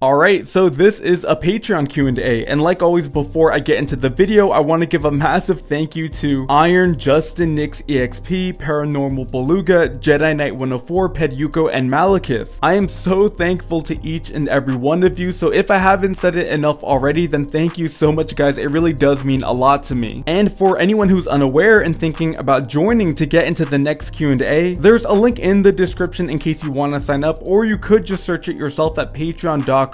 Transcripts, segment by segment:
Alright, so this is a Patreon Q&A, and like always before I get into the video, I want to give a massive thank you to Iron, Justin, Nix EXP, Paranormal Beluga, Jedi Knight 104, Pedyuko, and Malekith. I am so thankful to each and every one of you, so if I haven't said it enough already, then thank you so much guys, it really does mean a lot to me. And for anyone who's unaware and thinking about joining to get into the next Q&A, there's a link in the description in case you want to sign up, or you could just search it yourself at patreon.com/Izanami.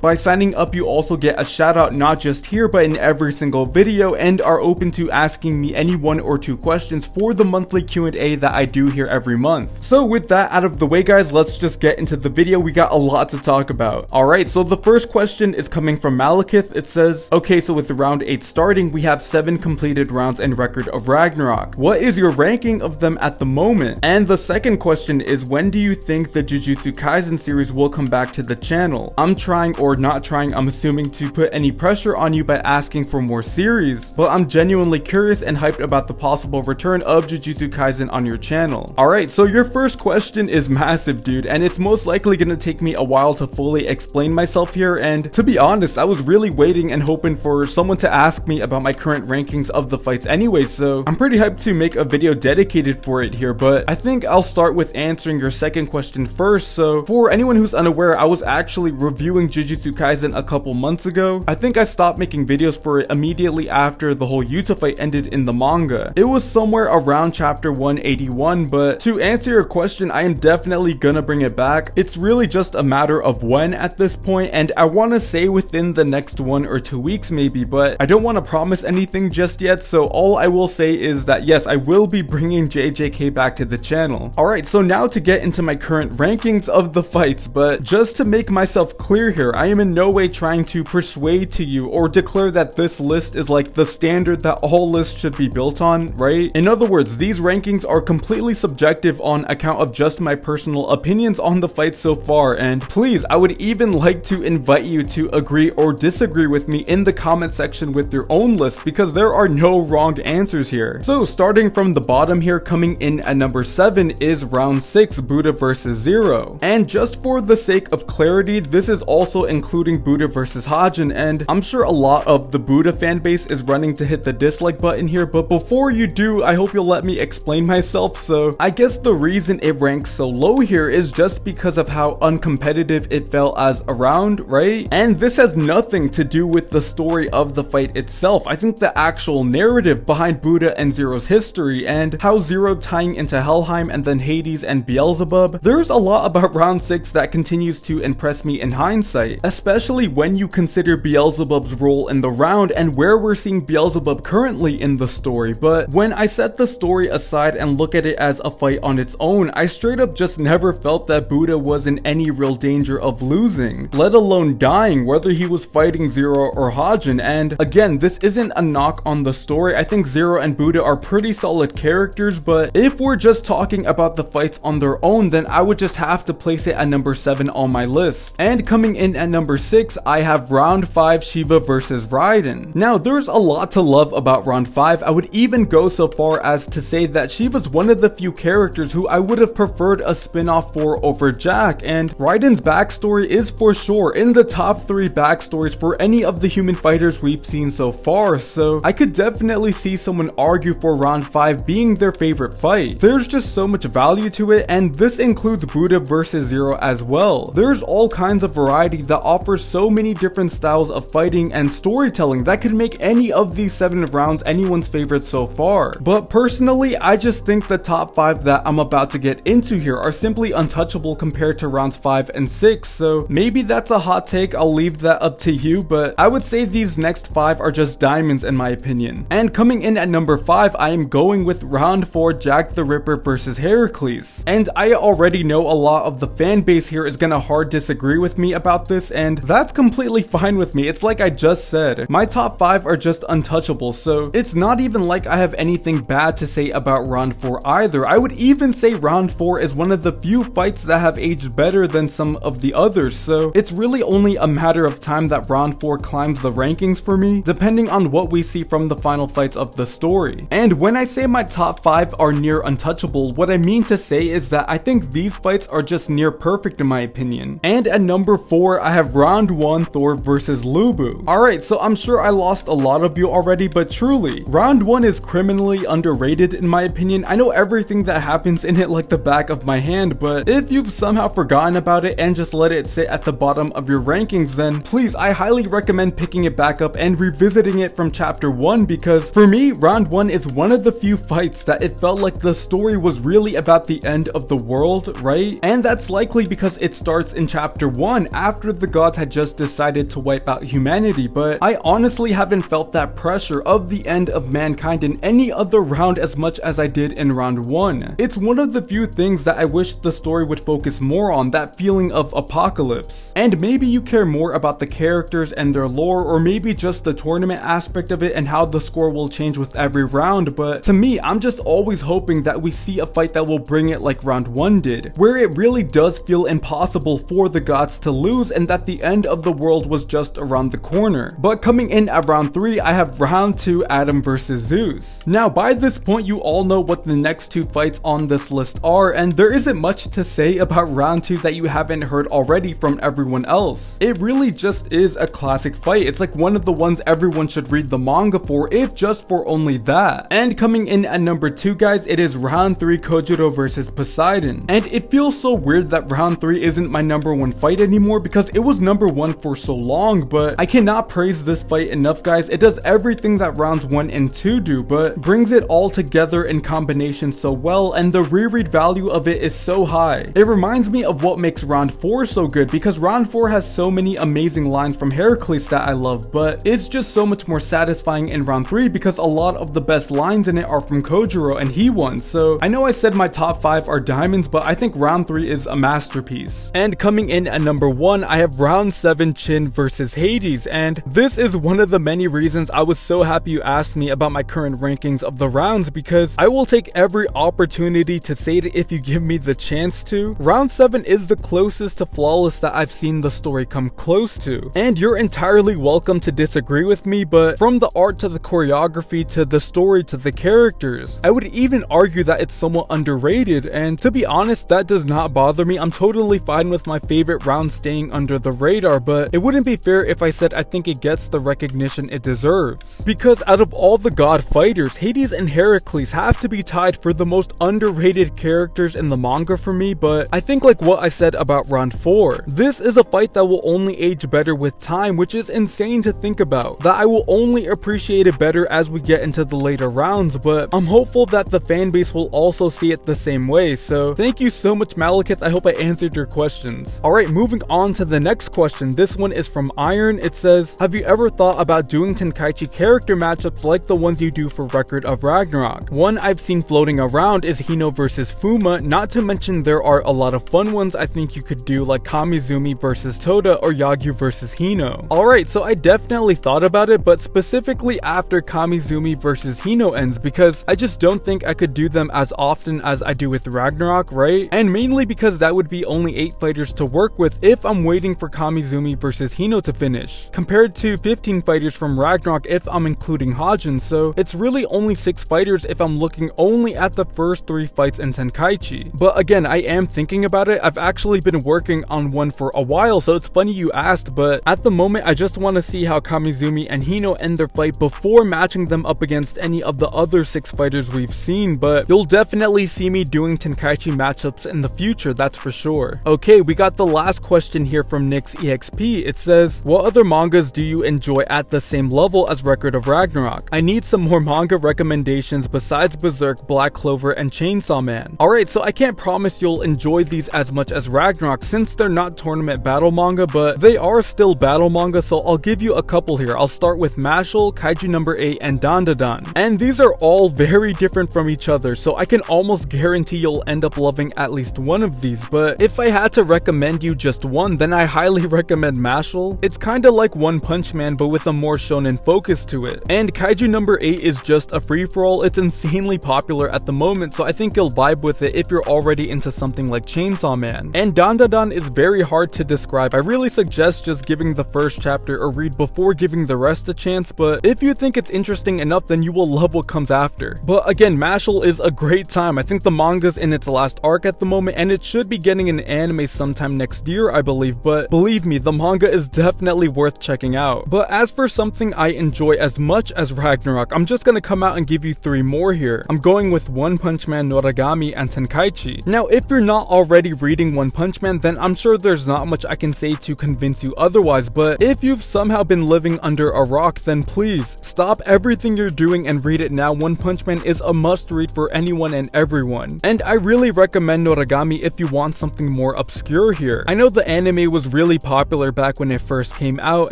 By signing up, you also get a shout out not just here but in every single video, and are open to asking me any 1 or 2 questions for the monthly Q&A that I do here every month. So with that out of the way guys, let's just get into the video. We got a lot to talk about. Alright, so the first question is coming from Malekith. It says, okay, so with round 8 starting, we have 7 completed rounds and record of Ragnarok. What is your ranking of them at the moment? And the second question is, when do you think the Jujutsu Kaisen series will come back to the channel? I'm trying, or not trying, I'm assuming, to put any pressure on you by asking for more series, but I'm genuinely curious and hyped about the possible return of Jujutsu Kaisen on your channel. Alright, so your first question is massive dude, and it's most likely gonna take me a while to fully explain myself here, and to be honest, I was really waiting and hoping for someone to ask me about my current rankings of the fights anyway, so I'm pretty hyped to make a video dedicated for it here, but I think I'll start with answering your second question first. So for anyone who's unaware, I was actually reviewing Jujutsu Kaisen a couple months ago. I think I stopped making videos for it immediately after the whole Yuta fight ended in the manga. It was somewhere around chapter 181, but to answer your question, I am definitely gonna bring it back. It's really just a matter of when at this point, and I want to say within the next 1 or 2 weeks maybe, but I don't want to promise anything just yet, so all I will say is that yes, I will be bringing JJK back to the channel. Alright, so now to get into my current rankings of the fights, but just to make myself clear here, I am in no way trying to persuade to you or declare that this list is like the standard that all lists should be built on, right? In other words, these rankings are completely subjective on account of just my personal opinions on the fight so far, and please, I would even like to invite you to agree or disagree with me in the comment section with your own list, because there are no wrong answers here. So starting from the bottom here, coming in at number 7 is round 6, Buddha versus Zero. And just for the sake of clarity, this is also including Buddha versus Hajin, and I'm sure a lot of the Buddha fanbase is running to hit the dislike button here, but before you do, I hope you'll let me explain myself. So I guess the reason it ranks so low here is just because of how uncompetitive it felt as a round, right? And this has nothing to do with the story of the fight itself. I think the actual narrative behind Buddha and Zero's history, and how Zero tying into Helheim and then Hades and Beelzebub, there's a lot about round 6 that continues to impress me in hindsight, especially when you consider Beelzebub's role in the round and where we're seeing Beelzebub currently in the story. But when I set the story aside and look at it as a fight on its own, I straight up just never felt that Buddha was in any real danger of losing, let alone dying, whether he was fighting Zero or Hajin. And again, this isn't a knock on the story. I think Zero and Buddha are pretty solid characters, but if we're just talking about the fights on their own, then I would just have to place it at number 7 on my list. And coming in at number 6, I have round 5, Shiva versus Raiden. Now, there's a lot to love about round 5. I would even go so far as to say that Shiva's one of the few characters who I would have preferred a spin-off for over Jack, and Raiden's backstory is for sure in the top 3 backstories for any of the human fighters we've seen so far, so I could definitely see someone argue for round 5 being their favorite fight. There's just so much value to it, and this includes Buddha versus Zero as well. There's all kinds of variety that offers so many different styles of fighting and storytelling that could make any of these 7 rounds anyone's favorite so far. But personally, I just think the top 5 that I'm about to get into here are simply untouchable compared to rounds 5 and 6, so maybe that's a hot take, I'll leave that up to you, but I would say these next 5 are just diamonds in my opinion. And coming in at number 5, I am going with round 4, Jack the Ripper versus Heracles. And I already know a lot of the fan base here is gonna hard disagree with me about this, and that's completely fine with me. It's like I just said, my top 5 are just untouchable, so it's not even like I have anything bad to say about round 4 either. I would even say round 4 is one of the few fights that have aged better than some of the others, so it's really only a matter of time that round 4 climbs the rankings for me, depending on what we see from the final fights of the story. And when I say my top 5 are near untouchable, what I mean to say is that I think these fights are just near perfect in my opinion. And And at number 4, I have round 1 Thor versus Lubu. Alright, so I'm sure I lost a lot of you already, but truly, round 1 is criminally underrated in my opinion. I know everything that happens in it like the back of my hand, but if you've somehow forgotten about it and just let it sit at the bottom of your rankings, then please, I highly recommend picking it back up and revisiting it from chapter 1, because for me, round 1 is one of the few fights that it felt like the story was really about the end of the world, right? And that's likely because it starts in chapter 1 after the gods had just decided to wipe out humanity, but I honestly haven't felt that pressure of the end of mankind in any other round as much as I did in round 1. It's one of the few things that I wish the story would focus more on, that feeling of apocalypse. And maybe you care more about the characters and their lore, or maybe just the tournament aspect of it and how the score will change with every round, but to me, I'm just always hoping that we see a fight that will bring it like round 1 did, where it really does feel impossible for the gods to lose and that the end of the world was just around the corner. But coming in at round 3, I have round 2 Adam versus Zeus. Now by this point, you all know what the next 2 fights on this list are, and there isn't much to say about round 2 that you haven't heard already from everyone else. It really just is a classic fight. It's like one of the ones everyone should read the manga for, if just for only that. And coming in at number 2, guys, it is round 3 Kojiro versus Poseidon. And it feels so weird that round 3 isn't my number 1 fight anymore, because it was number 1 for so long, but I cannot praise this fight enough, guys. It does everything that rounds 1 and 2 do, but brings it all together in combination so well, and the reread value of it is so high. It reminds me of what makes round 4 so good, because round 4 has so many amazing lines from Heracles that I love, but it's just so much more satisfying in round 3 because a lot of the best lines in it are from Kojiro and he won. So I know I said my top 5 are diamonds, but I think round 3 is a masterpiece. And coming in at number 1, I have round 7 Chin versus Hades, and this is one of the many reasons I was so happy you asked me about my current rankings of the rounds, because I will take every opportunity to say it if you give me the chance to. Round 7 is the closest to flawless that I've seen the story come close to, and you're entirely welcome to disagree with me, but from the art to the choreography to the story to the characters, I would even argue that it's somewhat underrated, and to be honest, that does not bother me. I'm totally fine with my favorite round staying under the radar, but it wouldn't be fair if I said I think it gets the recognition it deserves, because out of all the god fighters, Hades and Heracles have to be tied for the most underrated characters in the manga for me. But I think, like what I said about round 4, this is a fight that will only age better with time, which is insane to think about, that I will only appreciate it better as we get into the later rounds, but I'm hopeful that the fan base will also see it the same way. So thank you so much, Malekith. I hope I answered your questions. Alright, moving on to the next question. This one is from Iron. It says, have you ever thought about doing Tenkaichi character matchups like the ones you do for Record of Ragnarok? One I've seen floating around is Hino versus Fuma, not to mention there are a lot of fun ones I think you could do, like Kamizumi versus Toda or Yagyu versus Hino. Alright, so I definitely thought about it, but specifically after Kamizumi versus Hino ends, because I just don't think I could do them as often as I do with Ragnarok, right? And mainly because that would be only 8 fighters to work with if I'm waiting for Kamizumi versus Hino to finish, compared to 15 fighters from Ragnarok if I'm including Hajin, so it's really only 6 fighters if I'm looking only at the first 3 fights in Tenkaichi. But again, I am thinking about it. I've actually been working on one for a while, so it's funny you asked, but at the moment I just want to see how Kamizumi and Hino end their fight before matching them up against any of the other 6 fighters we've seen, but you'll definitely see me doing Tenkaichi matchups in the future, that's for sure. Okay, we got the last question here from NixEXP. It says, what other mangas do you enjoy at the same level as Record of Ragnarok? I need some more manga recommendations besides Berserk, Black Clover, and Chainsaw Man. Alright, so I can't promise you'll enjoy these as much as Ragnarok since they're not tournament battle manga, but they are still battle manga, so I'll give you a couple here. I'll start with Mashle, Kaiju number 8, and Dandadan. And these are all very different from each other, so I can almost guarantee you'll end up loving at least one of these, but if I had to recommend you just one, then I highly recommend Mashle. It's kinda like One Punch Man, but with a more shonen focus to it. And Kaiju number 8 is just a free-for-all. It's insanely popular at the moment, so I think you'll vibe with it if you're already into something like Chainsaw Man. And Dandadan is very hard to describe. I really suggest just giving the first chapter a read before giving the rest a chance, but if you think it's interesting enough, then you will love what comes after. But again, Mashle is a great time. I think the manga's in its last arc at the moment, and it should be getting an anime sometime next next year, I believe, but believe me, the manga is definitely worth checking out. But as for something I enjoy as much as Ragnarok, I'm just gonna come out and give you 3 more here. I'm going with One Punch Man, Noragami, and Tenkaichi. Now, if you're not already reading One Punch Man, then I'm sure there's not much I can say to convince you otherwise, but if you've somehow been living under a rock, then please stop everything you're doing and read it now. One Punch Man is a must read for anyone and everyone. And I really recommend Noragami if you want something more obscure here. I know the anime was really popular back when it first came out,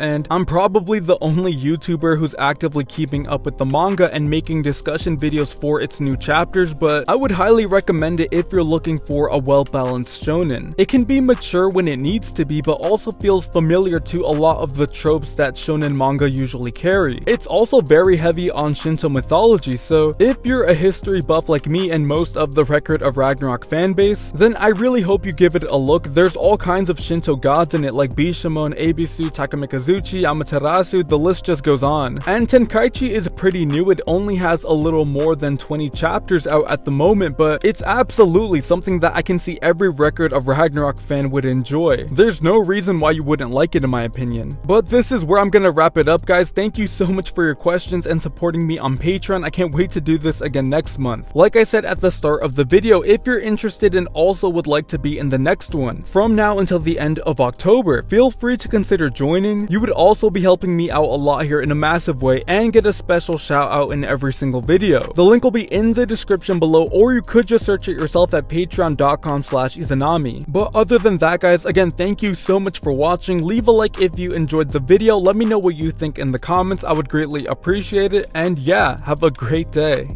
and I'm probably the only YouTuber who's actively keeping up with the manga and making discussion videos for its new chapters, but I would highly recommend it if you're looking for a well-balanced shonen. It can be mature when it needs to be, but also feels familiar to a lot of the tropes that shonen manga usually carry. It's also very heavy on Shinto mythology, so if you're a history buff like me and most of the Record of Ragnarok fanbase, then I really hope you give it a look. There's all kinds of Shinto gods in it like Bishamon, Ebisu, Takamikazuchi, Amaterasu, the list just goes on. And Tenkaichi is pretty new, it only has a little more than 20 chapters out at the moment, but it's absolutely something that I can see every Record of Ragnarok fan would enjoy. There's no reason why you wouldn't like it in my opinion. But this is where I'm gonna wrap it up, guys. Thank you so much for your questions and supporting me on Patreon. I can't wait to do this again next month. Like I said at the start of the video, if you're interested and also would like to be in the next one, from now until the end of October, feel free to consider joining. You would also be helping me out a lot here in a massive way and get a special shout out in every single video. The link will be in the description below, or you could just search it yourself at patreon.com/Izanami. But other than that, guys, again, thank you so much for watching. Leave a like if you enjoyed the video. Let me know what you think in the comments. I would greatly appreciate it. And yeah, have a great day.